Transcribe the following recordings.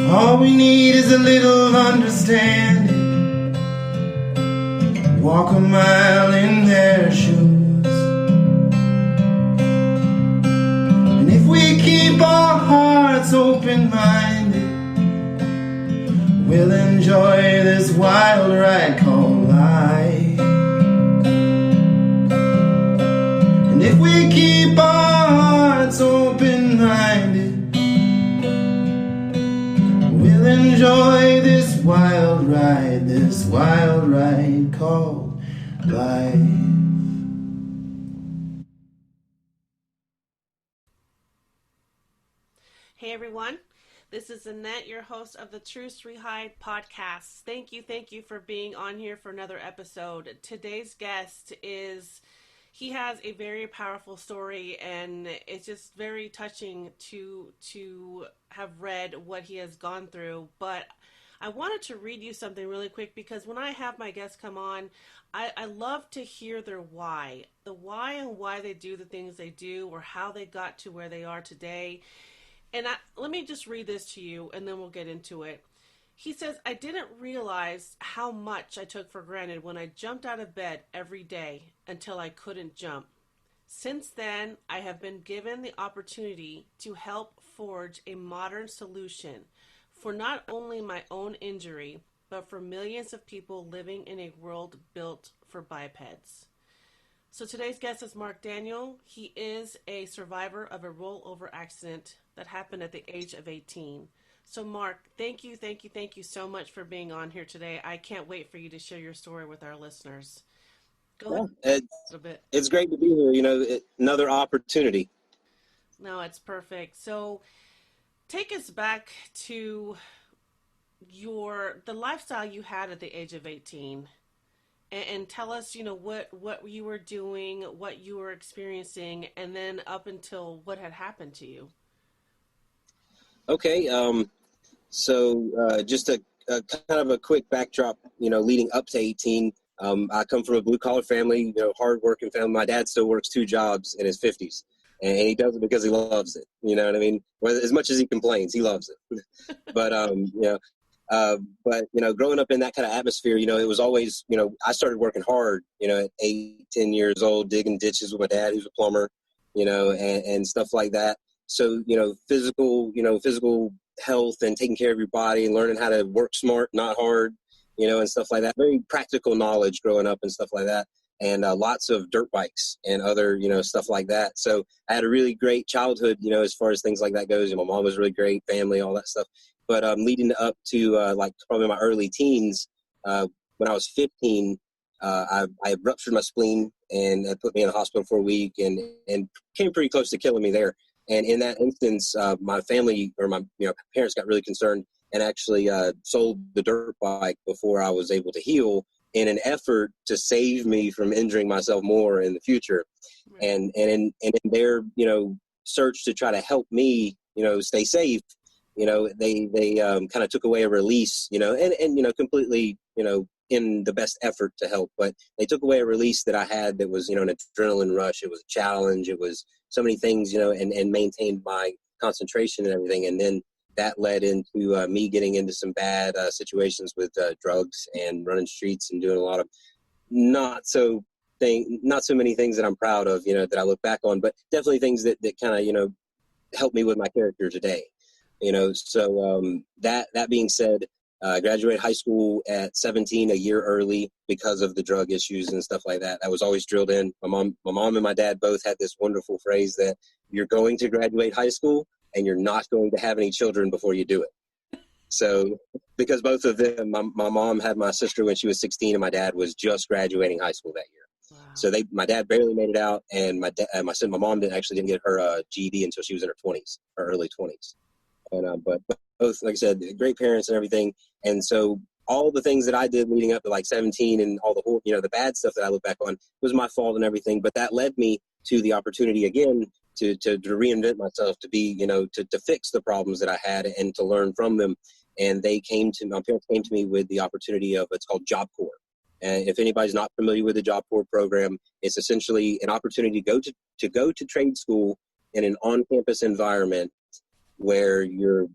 All we need is a little understanding. Walk a mile in their shoes. And if we keep our hearts open-minded, we'll enjoy this wild ride called life. And if we keep our hearts open-minded, we'll enjoy this wild ride called life. Hey everyone, this is Annette, your host of the Truth Rehide podcast. Thank you for being on here for another episode. Today's guest he has a very powerful story, and it's just very touching to have read what he has gone through. But I wanted to read you something really quick, because when I have my guests come on, I love to hear their why. The why and why they do the things they do, or how they got to where they are today. And let me just read this to you, and then we'll get into it. He says, I didn't realize how much I took for granted when I jumped out of bed every day until I couldn't jump. Since then, I have been given the opportunity to help forge a modern solution for not only my own injury, but for millions of people living in a world built for bipeds. So today's guest is Mark Daniel. He is a survivor of a rollover accident that happened at the age of 18. So Mark, thank you so much for being on here today. I can't wait for you to share your story with our listeners. Go ahead a little bit. It's great to be here, another opportunity. No, it's perfect. So take us back to the lifestyle you had at the age of 18. And tell us, what you were doing, what you were experiencing, and then up until what had happened to you. Okay. So just a kind of a quick backdrop, leading up to 18. I come from a blue collar family, hard working family. My dad still works 2 jobs in his 50s, and he does it because he loves it. You know what I mean? As much as he complains, he loves it. But, growing up in that kind of atmosphere, it was always, I started working hard, at 8, 10 years old, digging ditches with my dad, who's a plumber, and stuff like that. So, physical health and taking care of your body and learning how to work smart, not hard, and stuff like that. Very practical knowledge growing up and stuff like that. And lots of dirt bikes and other, stuff like that. So I had a really great childhood, as far as things like that goes. My mom was really great, family, all that stuff. But leading up to probably my early teens, when I was 15, I ruptured my spleen, and that put me in the hospital for a week and came pretty close to killing me there. And in that instance, my family or my parents got really concerned and actually sold the dirt bike before I was able to heal, in an effort to save me from injuring myself more in the future. Right. And in their search to try to help me stay safe, they kind of took away a release, and completely in the best effort to help, but they took away a release that I had that was an adrenaline rush. It was a challenge. It was so many things, and maintained my concentration and everything. And then that led into me getting into some bad situations with drugs and running streets and doing a lot of not so many things that I'm proud of, that I look back on, but definitely things that kind of, helped me with my character today, So that being said, I graduated high school at 17, a year early, because of the drug issues and stuff like that. That was always drilled in. My mom and my dad both had this wonderful phrase that you're going to graduate high school and you're not going to have any children before you do it. So because both of them, my mom had my sister when she was 16, and my dad was just graduating high school that year. Wow. So my dad barely made it out, and my mom didn't get her GED until she was in her 20s, her early 20s. And but both, like I said, great parents and everything. And so all the things that I did leading up to 17 and all the the bad stuff that I look back on was my fault and everything. But that led me to the opportunity again to reinvent myself, to be, to fix the problems that I had and to learn from them. And my parents came to me with the opportunity of, it's called Job Corps. And if anybody's not familiar with the Job Corps program, it's essentially an opportunity to go to trade school in an on-campus environment where you're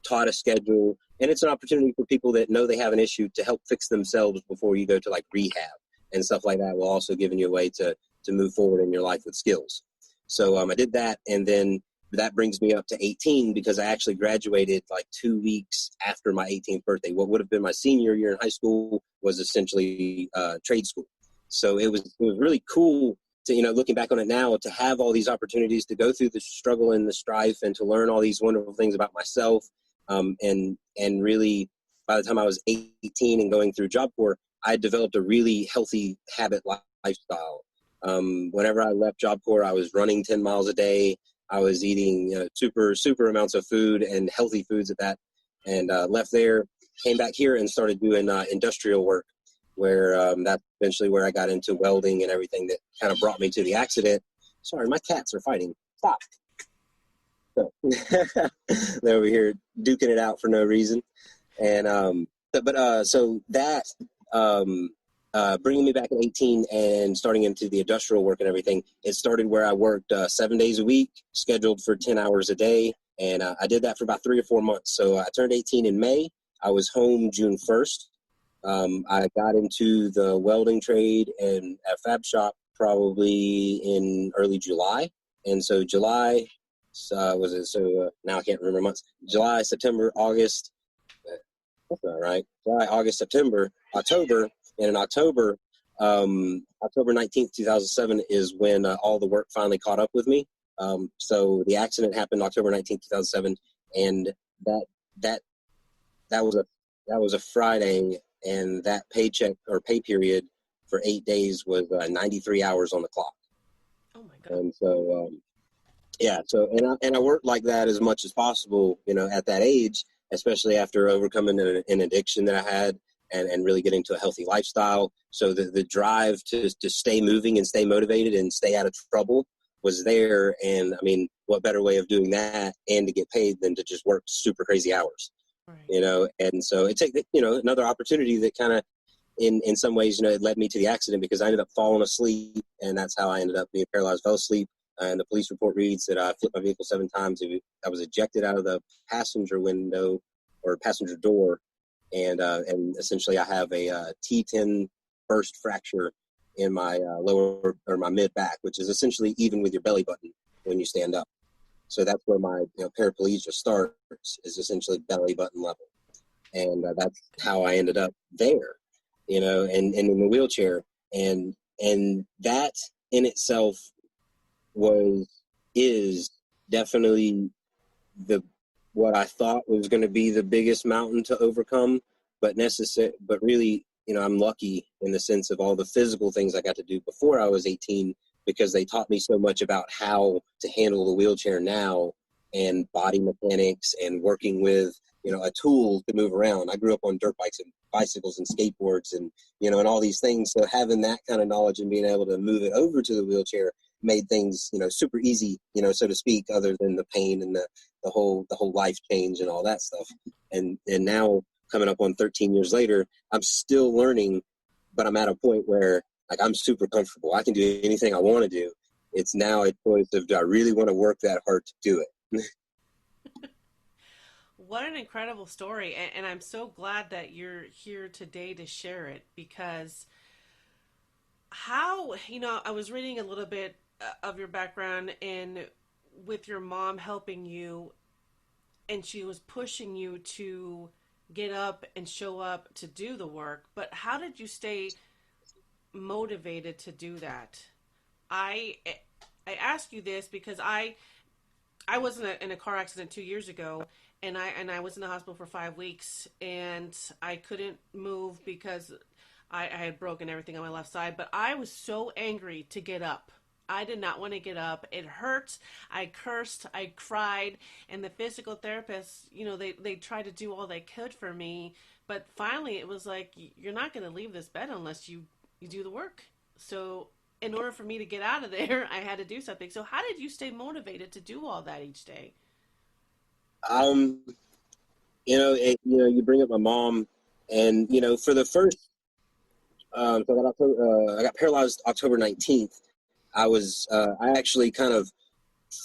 taught a schedule, and it's an opportunity for people that know they have an issue to help fix themselves before you go to like rehab and stuff like that, while also giving you a way to move forward in your life with skills. So I did that, and then that brings me up to 18 because I actually graduated like 2 weeks after my 18th birthday. What would have been my senior year in high school was essentially trade school. So it was really cool to, looking back on it now, to have all these opportunities to go through the struggle and the strife and to learn all these wonderful things about myself. And really, by the time I was 18 and going through Job Corps, I developed a really healthy habit lifestyle. Whenever I left Job Corps, I was running 10 miles a day. I was eating super amounts of food and healthy foods at that, and left there, came back here and started doing industrial work, where that's eventually where I got into welding and everything that kind of brought me to the accident. Sorry, my cats are fighting. Stop. So, they're over here duking it out for no reason. And so that bringing me back at 18 and starting into the industrial work and everything, it started where I worked 7 days a week, scheduled for 10 hours a day. And I did that for about 3 or 4 months. So I turned 18 in May. I was home June 1st. I got into the welding trade and a fab shop probably in early July. And so July now I can't remember months. July, September, August. That's all right. July, August, September, October. And in October 19th, 2007 is when all the work finally caught up with me. So the accident happened October 19th, 2007. And that was a Friday, and that paycheck or pay period for 8 days was 93 hours on the clock. Oh my God. And so, and I worked like that as much as possible, at that age, especially after overcoming an addiction that I had and really getting to a healthy lifestyle. So the drive to stay moving and stay motivated and stay out of trouble was there. And I mean, what better way of doing that and to get paid than to just work super crazy hours, right. And so it's, another opportunity that kind of, in some ways, it led me to the accident because I ended up falling asleep, and that's how I ended up being paralyzed. Fell asleep, and the police report reads that I flipped my vehicle 7 times. I was ejected out of the passenger window or passenger door, and essentially I have a T10 burst fracture in my lower or my mid back, which is essentially even with your belly button when you stand up. So that's where my paraplegia starts, is essentially belly button level, and that's how I ended up there. And in the wheelchair, and that in itself is definitely what I thought was going to be the biggest mountain to overcome, but really, I'm lucky in the sense of all the physical things I got to do before I was 18, because they taught me so much about how to handle the wheelchair now, and body mechanics and working with a tool to move around. I grew up on dirt bikes and bicycles and skateboards and, and all these things. So having that kind of knowledge and being able to move it over to the wheelchair made things, super easy, so to speak, other than the pain and the whole life change and all that stuff. And now coming up on 13 years later, I'm still learning, but I'm at a point where I'm super comfortable. I can do anything I want to do. It's now a choice of, do I really want to work that hard to do it? What an incredible story. And I'm so glad that you're here today to share it, because I was reading a little bit of your background, and with your mom helping you, and she was pushing you to get up and show up to do the work. But how did you stay motivated to do that? I ask you this because I was in a car accident 2 years ago, and I was in the hospital for 5 weeks, and I couldn't move because I had broken everything on my left side. But I was so angry to get up. I did not want to get up. It hurt. I cursed. I cried. And the physical therapists, they tried to do all they could for me. But finally, it was like, you're not going to leave this bed unless you do the work. So in order for me to get out of there, I had to do something. So how did you stay motivated to do all that each day? You bring up my mom, and, for the first, I got paralyzed October 19th. I actually kind of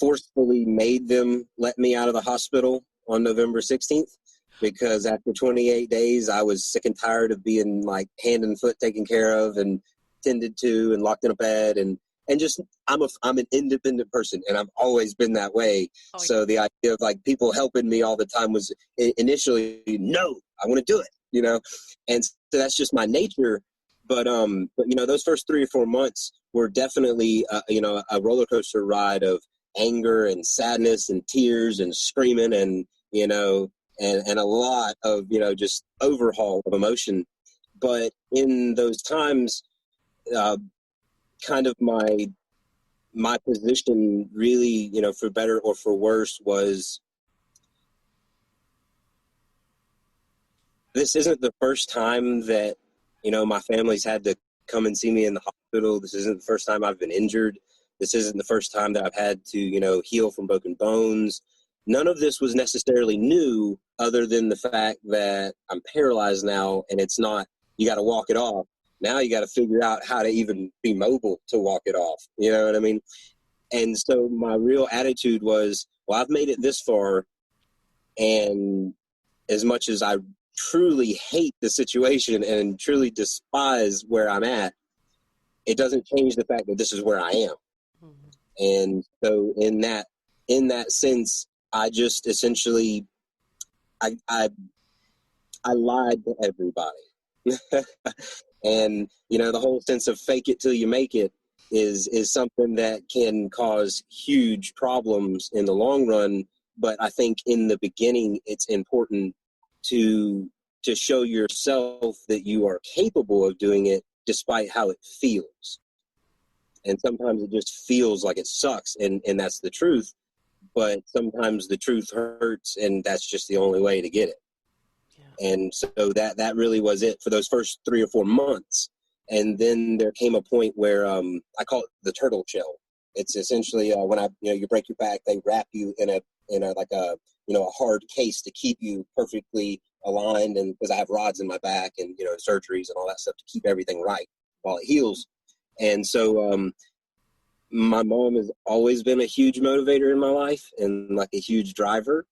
forcefully made them let me out of the hospital on November 16th, because after 28 days, I was sick and tired of being like hand and foot taken care of and tended to and locked in a bed. And just, I'm an independent person, and I've always been that way. Oh, So the idea of like people helping me all the time was initially, no, I want to do it, you know? And so that's just my nature. But you know, those first 3 or 4 months were definitely, you know, a roller coaster ride of anger and sadness and tears and screaming and, you know, and a lot of, you know, just overhaul of emotion. But in those times, kind of my position really, you know, for better or for worse, was this isn't the first time that, you know, my family's had to come and see me in the hospital. This isn't the first time I've been injured. This isn't the first time that I've had to, you know, heal from broken bones. None of this was necessarily new, other than the fact that I'm paralyzed now, and it's not, you got to walk it off. Now you got to figure out how to even be mobile to walk it off. You know what I mean? And so my real attitude was, well, I've made it this far, and as much as I truly hate the situation and truly despise where I'm at, it doesn't change the fact that this is where I am. Mhm. And so in that sense, I just essentially, I lied to everybody. And, you know, the whole sense of fake it till you make it is something that can cause huge problems in the long run. But I think in the beginning, it's important to show yourself that you are capable of doing it despite how it feels. And sometimes it just feels like it sucks, and that's the truth. But sometimes the truth hurts, and that's just the only way to get it. Yeah. And so that really was it for those first 3 or 4 months. And then there came a point where I call it the turtle shell. It's essentially when you break your back, they wrap you in a like a, you know, a hard case to keep you perfectly aligned. And because I have rods in my back and, you know, surgeries and all that stuff to keep everything right while it heals. And so my mom has always been a huge motivator in my life and like a huge driver.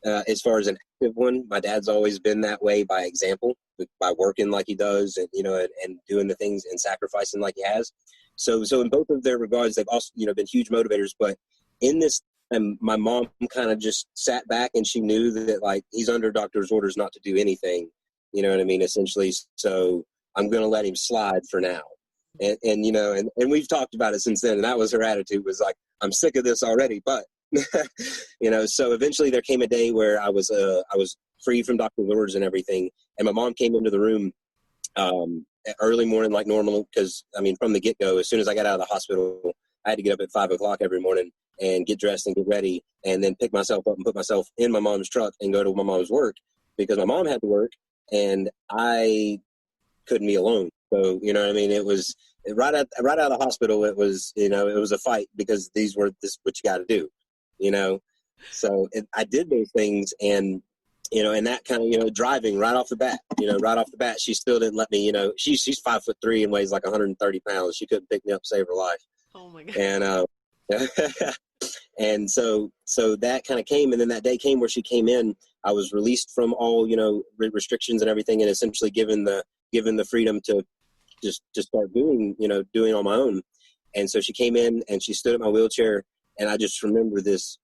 As far as an active one, my dad's always been that way by example, by working like he does, and, you know, and doing the things and sacrificing like he has. So in both of their regards, they've also, you know, been huge motivators. But in this time, my mom kind of just sat back, and she knew that, like, he's under doctor's orders not to do anything. You know what I mean? Essentially, so I'm going to let him slide for now. And you know, and we've talked about it since then. And that was her attitude, was like, I'm sick of this already, but. You know, so eventually there came a day where I was free from doctor's orders and everything, and my mom came into the room early morning like normal, because I mean, from the get-go, as soon as I got out of the hospital, I had to get up at 5 o'clock every morning and get dressed and get ready, and then pick myself up and put myself in my mom's truck and go to my mom's work, because my mom had to work and I couldn't be alone. So, you know what I mean? It was right out of the hospital. It was, you know, it was a fight, because this what you got to do. You know, so I did those things, and, you know, and that kind of, you know, driving right off the bat, she still didn't let me, you know, she's 5'3" and weighs like 130 pounds. She couldn't pick me up, save her life. Oh my God. And, and so that kind of came. And then that day came where she came in, I was released from all, you know, restrictions and everything, and essentially given the freedom to just start doing on my own. And so she came in and she stood at my wheelchair. And I just remember this,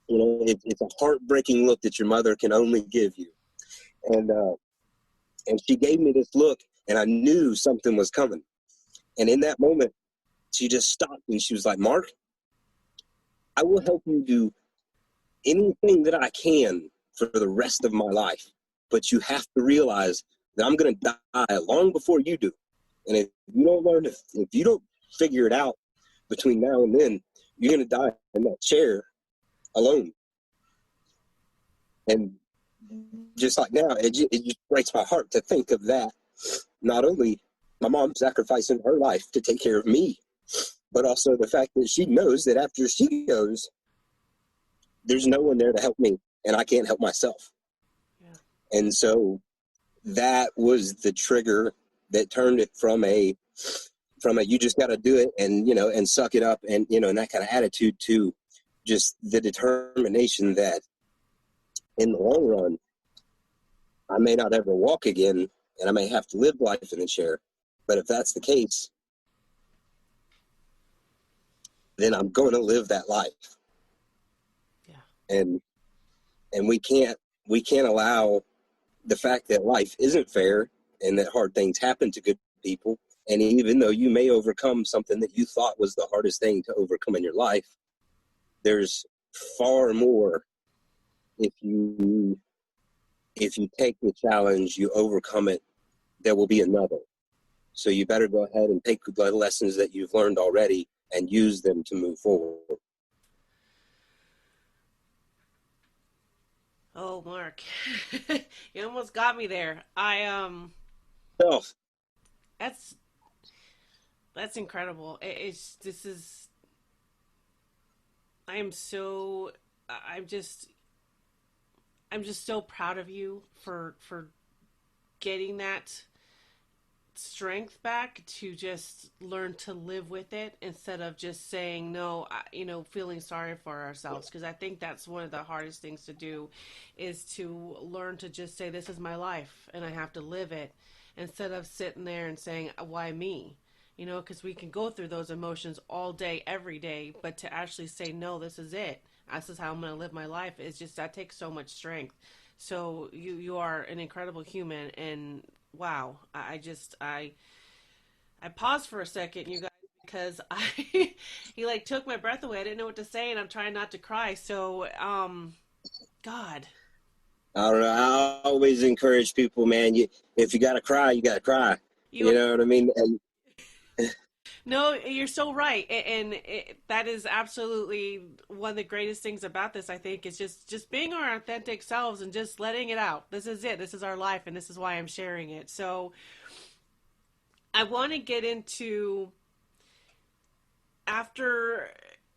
you know, it's a heartbreaking look that your mother can only give you. And she gave me this look, and I knew something was coming. And in that moment, she just stopped, and she was like, Mark, I will help you do anything that I can for the rest of my life. But you have to realize that I'm going to die long before you do. And if you don't figure it out between now and then, you're going to die in that chair alone. And just like now, it just breaks my heart to think of that. Not only my mom sacrificing her life to take care of me, but also the fact that she knows that after she goes, there's no one there to help me, and I can't help myself. Yeah. And so that was the trigger that turned it from a you just got to do it and, you know, and suck it up, and, you know, and that kind of attitude, to just the determination that in the long run, I may not ever walk again, and I may have to live life in the chair. But if that's the case, then I'm going to live that life. Yeah. And we can't allow the fact that life isn't fair and that hard things happen to good people. And even though you may overcome something that you thought was the hardest thing to overcome in your life, there's far more if you take the challenge, you overcome it, there will be another. So you better go ahead and take the lessons that you've learned already and use them to move forward. Oh, Mark, you almost got me there. Oh. That's incredible. I'm just so proud of you for getting that strength back to just learn to live with it instead of just saying no, feeling sorry for ourselves, because I think that's one of the hardest things to do, is to learn to just say this is my life and I have to live it, instead of sitting there and saying why me, because we can go through those emotions all day every day, but to actually say no, this is it, this is how I'm going to live my life, is just, that takes so much strength. So you are an incredible human, and wow, I paused for a second, you guys, because he like took my breath away. I didn't know what to say, and I'm trying not to cry. So, God. I don't know. I always encourage people, man. If you gotta cry, you gotta cry. You know what I mean? And no, you're so right, and that is absolutely one of the greatest things about this. I think is just being our authentic selves and just letting it out. This is it. This is our life, and this is why I'm sharing it. So, I want to get into, after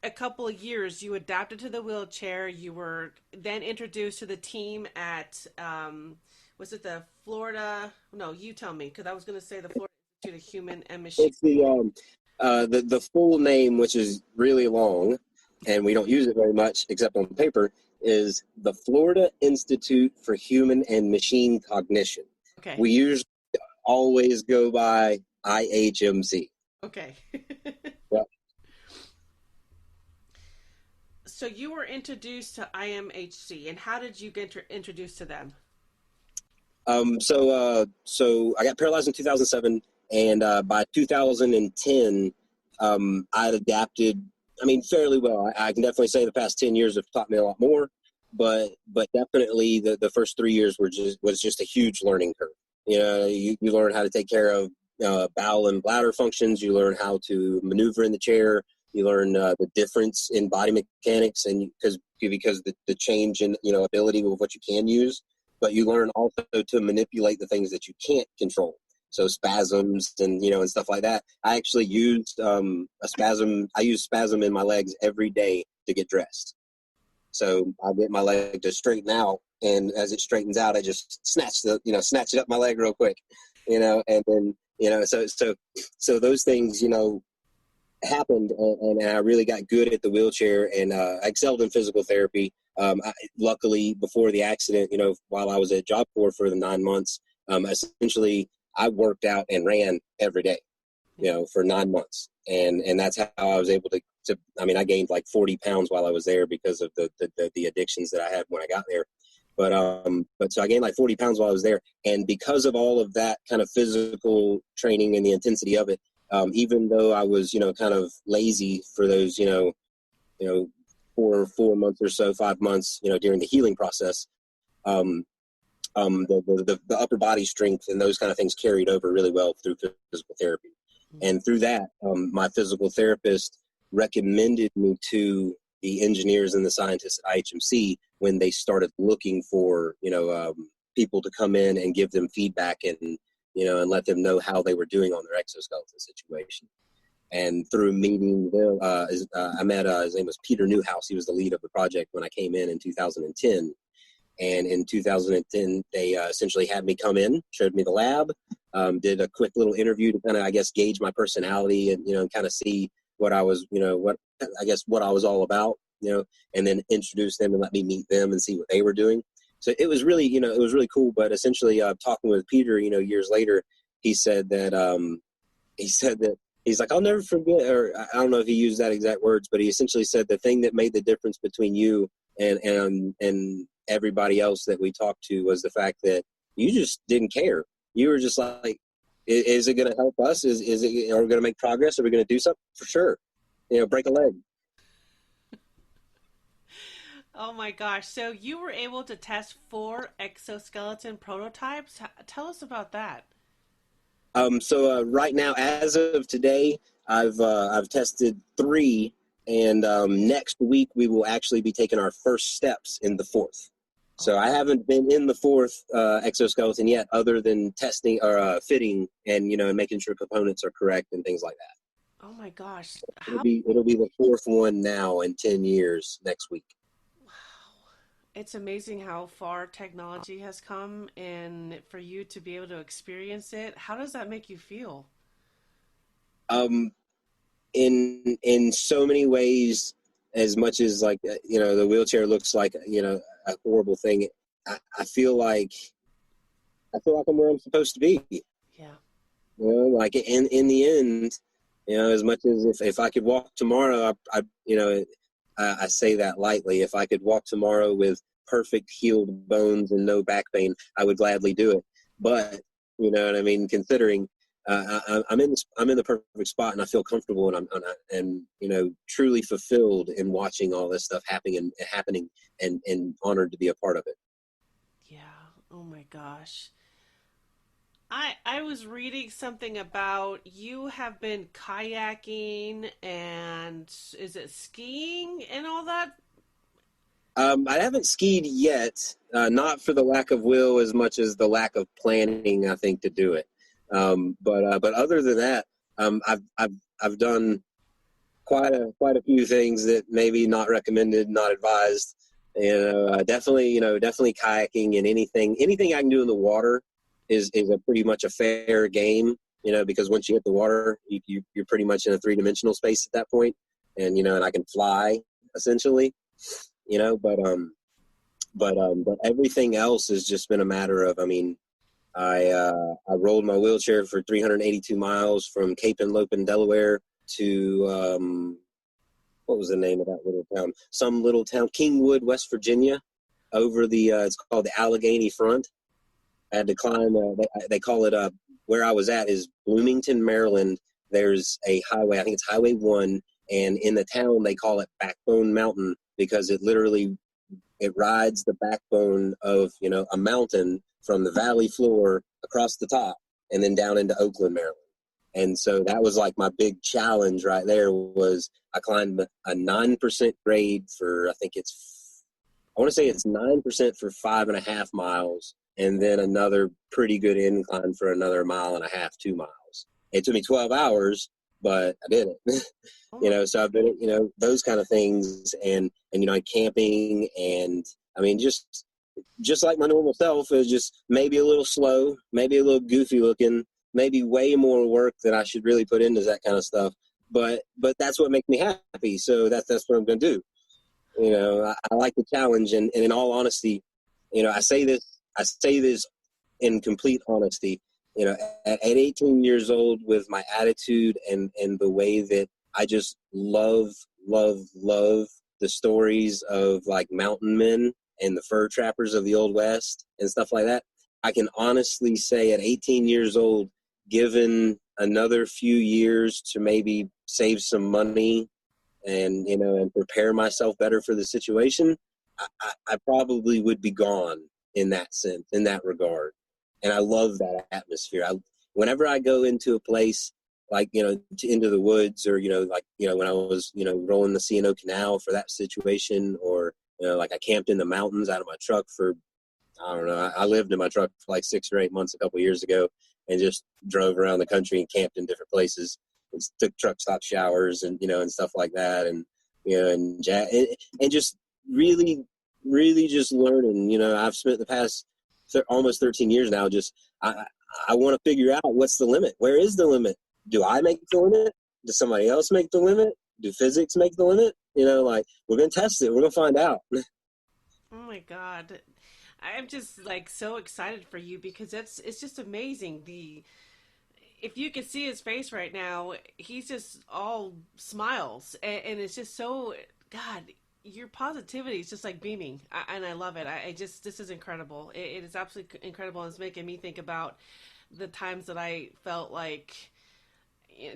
a couple of years, you adapted to the wheelchair. You were then introduced to the team at, was it the Florida? No, you tell me, because I was going to say the Florida Institute of Human and Machine. it's the full name, which is really long, and we don't use it very much except on paper, is the Florida Institute for Human and Machine Cognition. Okay. We usually always go by IHMC. Okay. Yeah. So you were introduced to IMHC, and how did you get introduced to them? So I got paralyzed in 2007, and by 2010, I'd adapted, fairly well. I can definitely say the past 10 years have taught me a lot more, but definitely the first 3 years was just a huge learning curve. You learn how to take care of bowel and bladder functions. You learn how to maneuver in the chair. You learn the difference in body mechanics, and because the change in ability of what you can use, but you learn also to manipulate the things that you can't control. So spasms and and stuff like that. I actually used a spasm. I use spasm in my legs every day to get dressed. So I get my leg to straighten out, and as it straightens out, I just snatch it up my leg real quick, and then so those things happened, and I really got good at the wheelchair, and I excelled in physical therapy. Luckily, before the accident, while I was at Job Corps for the 9 months, essentially I worked out and ran every day, for 9 months, and that's how I was able to. I gained like 40 pounds while I was there because of the addictions that I had when I got there. But so I gained like 40 pounds while I was there, and because of all of that kind of physical training and the intensity of it, even though I was kind of lazy for those 4 months or so, 5 months during the healing process, the upper body strength and those kind of things carried over really well through physical therapy. And through that, my physical therapist recommended me to the engineers and the scientists at IHMC when they started looking for, people to come in and give them feedback and let them know how they were doing on their exoskeleton situation. And through meeting them, I met, his name was Peter Newhouse. He was the lead of the project when I came in 2010. And in 2010, they essentially had me come in, showed me the lab, did a quick little interview to kind of, gauge my personality and, kind of see what I was, what I was all about, and then introduce them and let me meet them and see what they were doing. So it was really, it was really cool. But essentially, talking with Peter, years later, he said that, he's like, I'll never forget, or I don't know if he used that exact words, but he essentially said the thing that made the difference between you and everybody else that we talked to was the fact that you just didn't care. You were just like, is it going to help us? Are we going to make progress? Are we going to do something? For sure. Break a leg. Oh my gosh. So you were able to test 4 exoskeleton prototypes. Tell us about that. So right now, as of today, I've tested 3, and next week we will actually be taking our first steps in the 4th. So I haven't been in the 4th exoskeleton yet, other than testing or fitting and and making sure components are correct and things like that. Oh my gosh. It'll be the 4th one now in 10 years next week. It's amazing how far technology has come, and for you to be able to experience it, how does that make you feel? In so many ways, as much as the wheelchair looks like a horrible thing, I feel like I'm where I'm supposed to be. Yeah. Like in the end, as much as if I could walk tomorrow, I say that lightly. If I could walk tomorrow with perfect healed bones and no back pain, I would gladly do it. But you know what I mean. Considering I'm in the perfect spot, and I feel comfortable, and I'm truly fulfilled in watching all this stuff happening, and honored to be a part of it. Yeah. Oh my gosh. I was reading something about you have been kayaking and is it skiing and all that? I haven't skied yet, not for the lack of will as much as the lack of planning, I think, to do it. But other than that, I've done quite a few things that maybe not recommended, not advised. Definitely kayaking, and anything I can do in the water is a pretty much a fair game. Because once you hit the water, you're pretty much in a 3-dimensional space at that point, and I can fly essentially. But everything else has just been a matter of, I rolled my wheelchair for 382 miles from Cape and Lopin, Delaware to, what was the name of that little town? Some little town, Kingwood, West Virginia, over it's called the Allegheny Front. I had to climb, they call it, where I was at is Bloomington, Maryland. There's a highway, I think it's Highway 1, and in the town they call it Backbone Mountain, because it rides the backbone of a mountain from the valley floor across the top and then down into Oakland, Maryland. And so that was like my big challenge right there. Was I climbed a 9% grade for, I want to say it's 9% for 5.5 miles, and then another pretty good incline for another 1.5 miles, 2 miles. It took me 12 hours, but I did it. So I've been, those kind of things, and camping, and just like my normal self, is just maybe a little slow, maybe a little goofy looking, maybe way more work than I should really put into that kind of stuff. But that's what makes me happy. So that's what I'm going to do. I like the challenge, and in all honesty, I say this in complete honesty. At 18 years old, with my attitude and the way that I just love the stories of like mountain men and the fur trappers of the Old West and stuff like that, I can honestly say at 18 years old, given another few years to maybe save some money and prepare myself better for the situation, I probably would be gone in that sense, in that regard. And I love that atmosphere. Whenever I go into a place like, into the woods, or, when I was, rolling the C&O Canal for that situation, or, like I camped in the mountains out of my truck for, I don't know, I lived in my truck for like 6 or 8 months a couple of years ago, and just drove around the country and camped in different places and took truck stop showers and, and stuff like that. And, and just really, really just learning. I've spent the past almost 13 years now, just, I want to figure out what's the limit. Where is the limit? Do I make the limit? Does somebody else make the limit? Do physics make the limit? We're going to test it. We're going to find out. Oh my God. I'm just like so excited for you because it's just amazing. If you could see his face right now, he's just all smiles, and it's just so, God, your positivity is just like beaming, and I love it. I just, this is incredible. It is absolutely incredible, and it's making me think about the times that I felt like,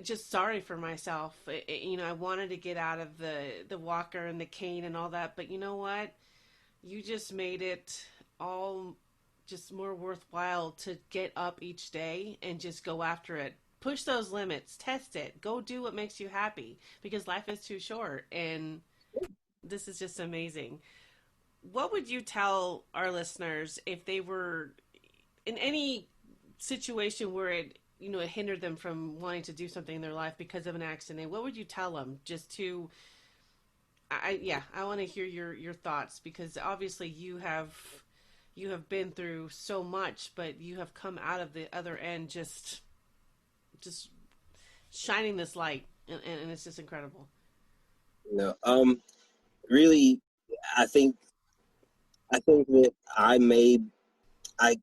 just sorry for myself. I wanted to get out of the walker and the cane and all that, but you know what? You just made it all just more worthwhile to get up each day and just go after it. Push those limits, test it, go do what makes you happy because life is too short. And this is just amazing. What would you tell our listeners if they were in any situation where it hindered them from wanting to do something in their life because of an accident? What would you tell them just to, I want to hear your thoughts because obviously you have been through so much, but you have come out of the other end just shining this light, and it's just incredible. No, really, I think that I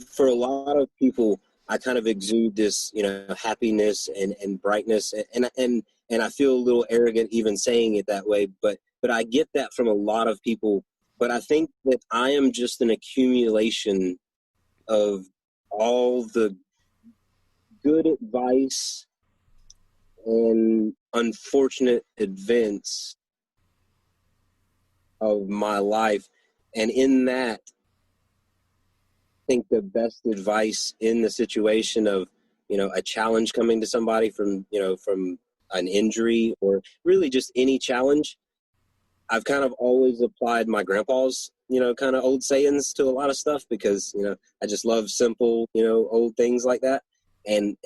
for a lot of people, I kind of exude this, happiness and brightness, and I feel a little arrogant even saying it that way, but I get that from a lot of people. But I think that I am just an accumulation of all the good advice and unfortunate events of my life, and in that, I think the best advice in the situation of a challenge coming to somebody from an injury or really just any challenge, I've kind of always applied my grandpa's kind of old sayings to a lot of stuff because I just love simple old things like that. And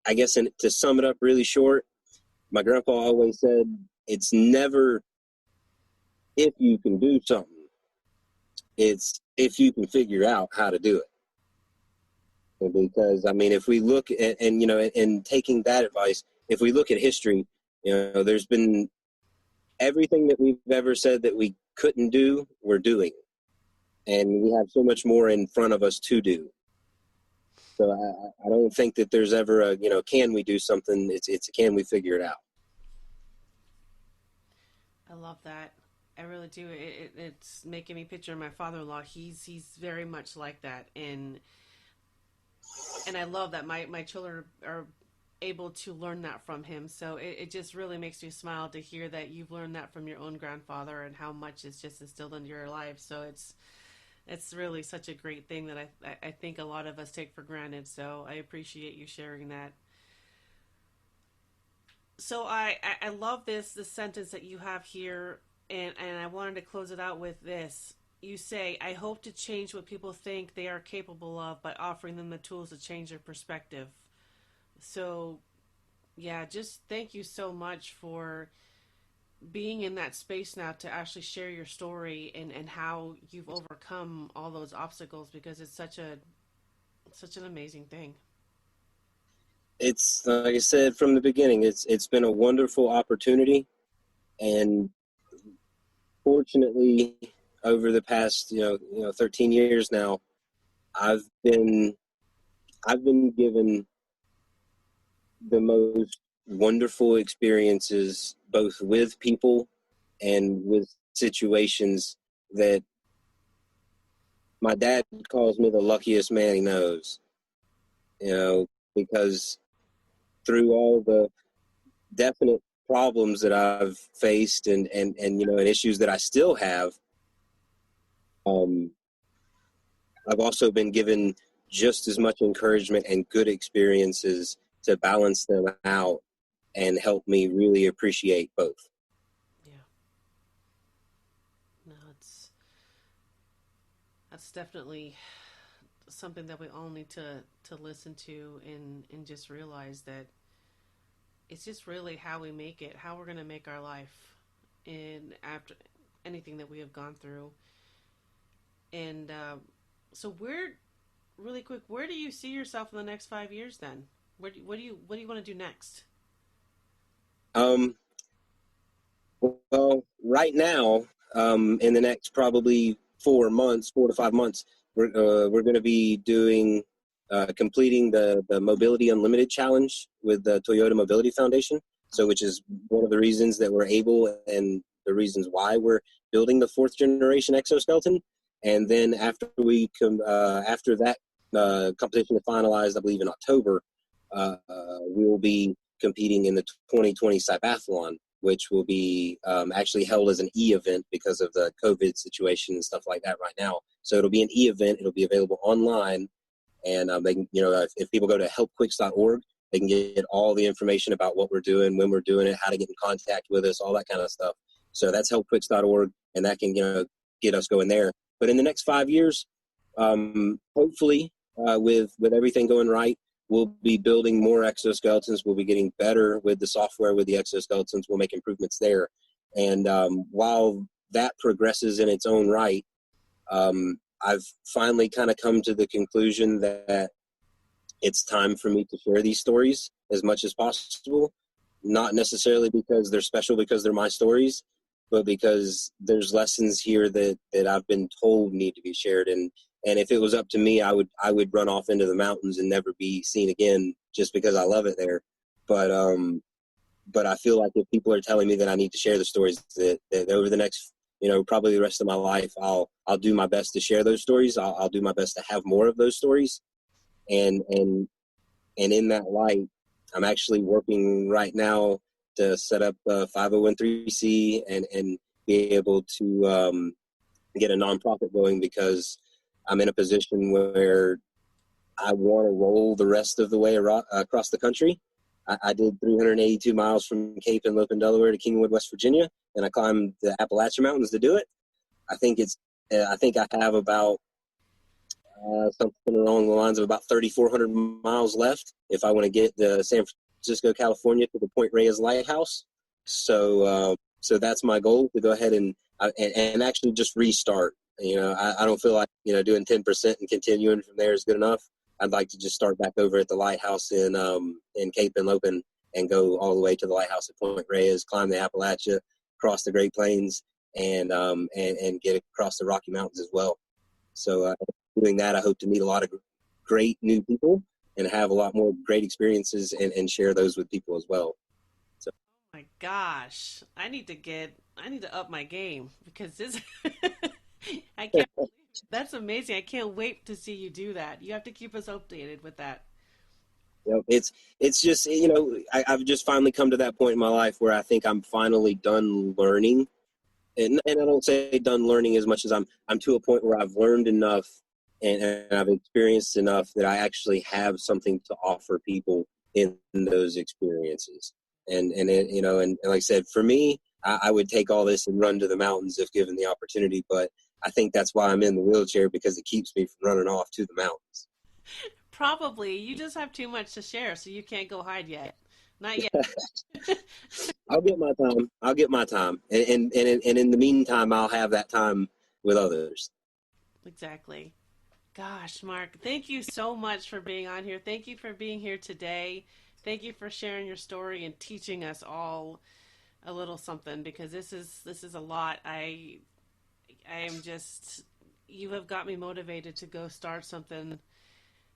I guess to sum it up really short, my grandpa always said it's never if you can do something, it's if you can figure out how to do it. Because I mean, if we look at, and taking that advice, if we look at history, there's been everything that we've ever said that we couldn't do, we're doing, and we have so much more in front of us to do. So I don't think that there's ever a can we do something? It's can we figure it out? I love that. I really do. It's making me picture my father-in-law. He's very much like that, and I love that my children are able to learn that from him. So it just really makes me smile to hear that you've learned that from your own grandfather and how much it's just instilled into your life. So it's really such a great thing that I think a lot of us take for granted. So I appreciate you sharing that. So I love this sentence that you have here, and I wanted to close it out with this. You say, I hope to change what people think they are capable of by offering them the tools to change their perspective. So, yeah, just thank you so much for being in that space now to actually share your story and how you've overcome all those obstacles because it's such an amazing thing. It's like I said from the beginning, it's been a wonderful opportunity, and fortunately, over the past 13 years now, I've been given the most wonderful experiences both with people and with situations that my dad calls me the luckiest man he knows, because through all the definite problems that I've faced and issues that I still have, I've also been given just as much encouragement and good experiences to balance them out and help me really appreciate both. Yeah. No, that's definitely something that we all need to listen to and just realize that it's just really how we make it, how we're going to make our life and after anything that we have gone through. And so really quick, where do you see yourself in the next 5 years then? What do you want to do next? Well, right now, in the next probably 4 to 5 months, we're going to be doing completing the Mobility Unlimited Challenge with the Toyota Mobility Foundation. So, which is one of the reasons that we're able, and the reasons why we're building the 4th generation exoskeleton. And then after after that competition is finalized, I believe in October, we will be competing in the 2020 Cybathlon, which will be actually held as an e-event because of the COVID situation and stuff like that right now. So it'll be an e-event. It'll be available online, and they can, if people go to helpquicks.org, they can get all the information about what we're doing, when we're doing it, how to get in contact with us, all that kind of stuff. So that's helpquicks.org, and that can get us going there. But in the next 5 years, hopefully, with everything going right, we'll be building more exoskeletons. We'll be getting better with the software with the exoskeletons. We'll make improvements there. And while that progresses in its own right, I've finally kind of come to the conclusion that it's time for me to share these stories as much as possible. Not necessarily because they're special, because they're my stories, but because there's lessons here that I've been told need to be shared. And if it was up to me, I would run off into the mountains and never be seen again just because I love it there. But I feel like if people are telling me that I need to share the stories, that over the next, probably the rest of my life, I'll do my best to share those stories. I'll do my best to have more of those stories. And in that light, I'm actually working right now to set up a 501c and be able to get a nonprofit going, because I'm in a position where I want to roll the rest of the way across the country. I did 382 miles from Cape and Lopen, Delaware to Kingwood, West Virginia, and I climbed the Appalachian Mountains to do it. I think I have about something along the lines of about 3,400 miles left if I want to get to San Francisco, California, to the Point Reyes Lighthouse. So that's my goal, to go ahead and actually just restart. I don't feel like doing 10% and continuing from there is good enough. I'd like to just start back over at the lighthouse in Cape and Lopen and go all the way to the lighthouse at Point Reyes, climb the Appalachia, cross the Great Plains, and get across the Rocky Mountains as well. So doing that, I hope to meet a lot of great new people and have a lot more great experiences and share those with people as well. So. Oh my gosh, I need to up my game, because this I can't. That's amazing. I can't wait to see you do that. You have to keep us updated with that. It's just, I've just finally come to that point in my life where I think I'm finally done learning. And I don't say done learning as much as I'm to a point where I've learned enough and I've experienced enough that I actually have something to offer people in those experiences. And like I said, for me, I would take all this and run to the mountains if given the opportunity. But I think that's why I'm in the wheelchair, because it keeps me from running off to the mountains. Probably. You just have too much to share, so you can't go hide yet. Not yet. I'll get my time. And in the meantime, I'll have that time with others. Exactly. Gosh, Mark, thank you so much for being on here. Thank you for being here today. Thank you for sharing your story and teaching us all a little something, because this is a lot. I am just, you have got me motivated to go start something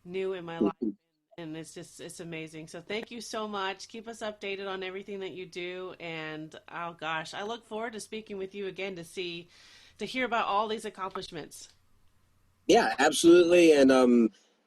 new in my life, and it's amazing. So thank you so much. Keep us updated on everything that you do, and oh gosh, I look forward to speaking with you again to hear about all these accomplishments. Yeah, absolutely. And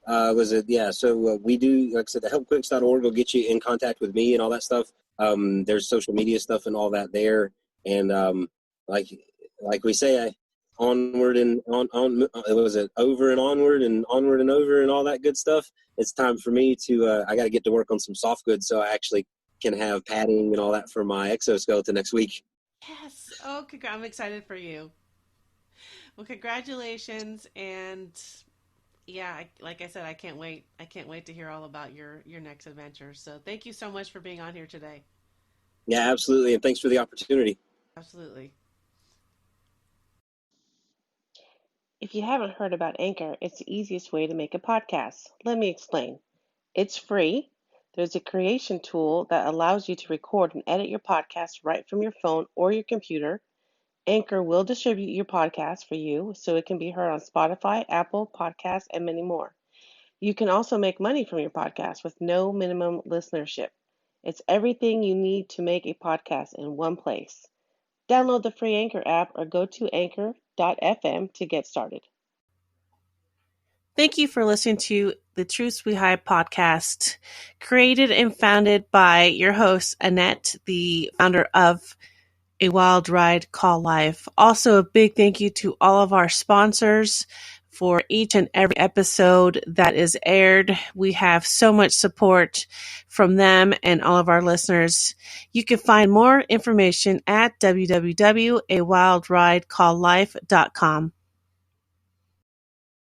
so we do, like I said, the helpquicks.org will get you in contact with me and all that stuff. There's social media stuff and all that there. And like we say, onward and on it was it over and onward and over and all that good stuff. It's time for me to I got to get to work on some soft goods so I actually can have padding and all that for my exoskeleton next week. Yes. Oh, I'm excited for you. Well, congratulations, and yeah, like I said, I can't wait. I can't wait to hear all about your next adventure. So thank you so much for being on here today. Yeah, absolutely, and thanks for the opportunity. Absolutely. If you haven't heard about Anchor, it's the easiest way to make a podcast. Let me explain. It's free. There's a creation tool that allows you to record and edit your podcast right from your phone or your computer. Anchor will distribute your podcast for you so it can be heard on Spotify, Apple Podcasts, and many more. You can also make money from your podcast with no minimum listenership. It's everything you need to make a podcast in one place. Download the free Anchor app or go to anchor.fm to get started. Thank you for listening to the Truth We Hide podcast, created and founded by your host, Annette, the founder of A Wild Ride Call Life. Also, a big thank you to all of our sponsors for each and every episode that is aired. We have so much support from them and all of our listeners. You can find more information at www.awildridecalllife.com.